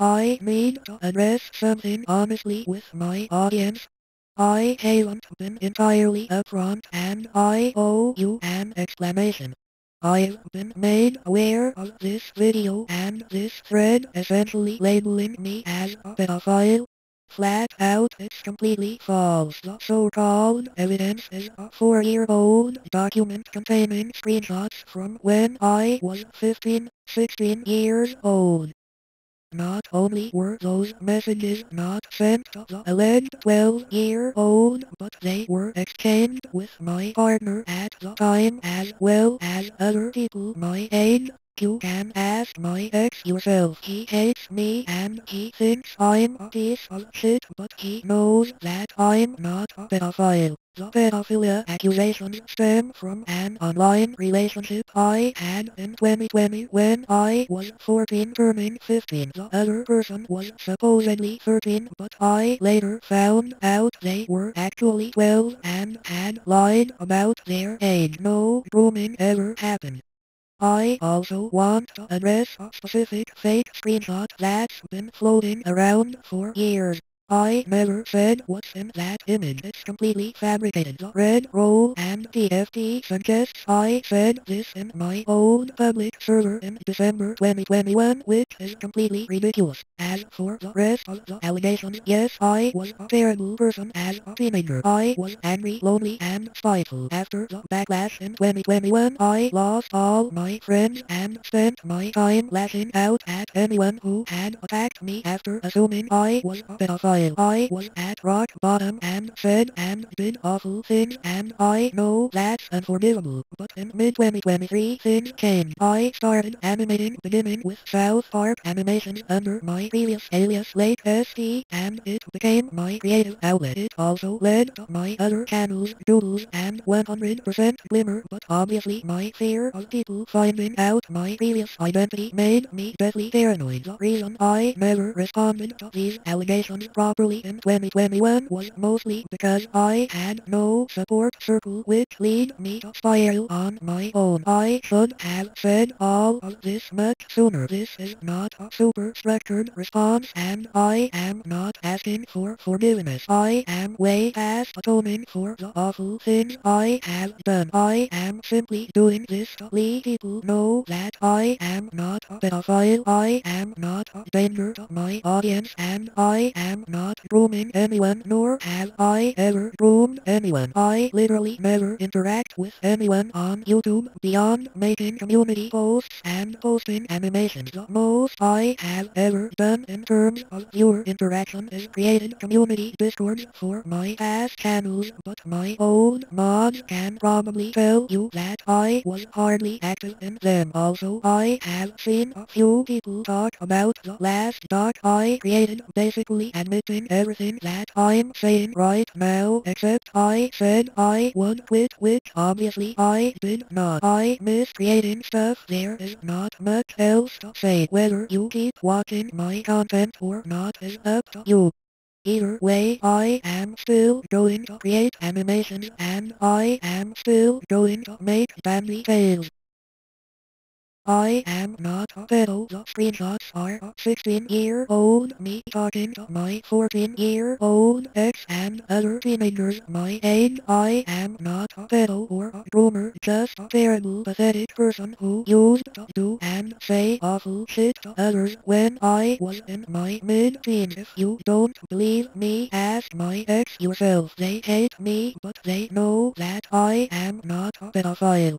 I need to address something honestly with my audience. I haven't been entirely upfront and I owe you an explanation. I've been made aware of this video and this thread essentially labeling me as a pedophile. Flat out, it's completely false. The so-called evidence is a 4-year-old document containing screenshots from when I was 15, 16 years old. Not only were those messages not sent to the alleged 12-year-old, but they were exchanged with my partner at the time as well as other people my age. You can ask my ex yourself. He hates me and he thinks I'm a piece of shit, but he knows that I'm not a pedophile. The pedophilia accusations stem from an online relationship I had in 2020 when I was 14 turning 15. The other person was supposedly 13, but I later found out they were actually 12 and had lied about their age. No grooming ever happened. I also want to address a specific fake screenshot that's been floating around for years. I never said what's in that image. It's completely fabricated. The Red Roll and TFT suggests I said this in my old public server in December 2021, which is completely ridiculous. As for the rest of the allegations, yes, I was a terrible person as a teenager. I was angry, lonely, and spiteful. After the backlash in 2021, I lost all my friends and spent my time lashing out at anyone who had attacked me after assuming I was a pedophile. I was at rock bottom and said and did awful things, and I know that's unforgivable. But in mid-2023 things changed. I started animating beginning with South Park animations under my previous alias Late ST, and it became my creative outlet. It also led to my other channels Doodles and 100% Glimmer, but obviously my fear of people finding out my previous identity made me deathly paranoid. The reason I never responded to these allegations properly in 2021 was mostly because I had no support circle, which led me to spiral on my own. I should have said all of this much sooner. This is not a super structured response, and I am not asking for forgiveness. I am way past atoning for the awful things I have done. I am simply doing this to let people know that I am not a pedophile. I am not a danger to my audience, and I am not grooming anyone, nor have I ever groomed anyone. I literally never interact with anyone on YouTube beyond making community posts and posting animations. The most I have ever done in terms of viewer interaction is created community discords for my past channels, but my old mods can probably tell you that I was hardly active in them. Also, I have seen a few people talk about the last doc I created, basically admitting everything that I'm saying right now, except I said I would quit, which obviously I did not. I miss creating stuff. There is not much else to say. Whether you keep watching my content or not is up to you. Either way, I am still going to create animations and I am still going to make dandy tales. I am not a pedo. The screenshots are a 16-year-old me talking to my 14-year-old ex and other teenagers my age. I am not a pedo or a groomer, just a terrible, pathetic person who used to do and say awful shit to others when I was in my mid-teens. If you don't believe me, ask my ex yourself. They hate me, but they know that I am not a pedophile.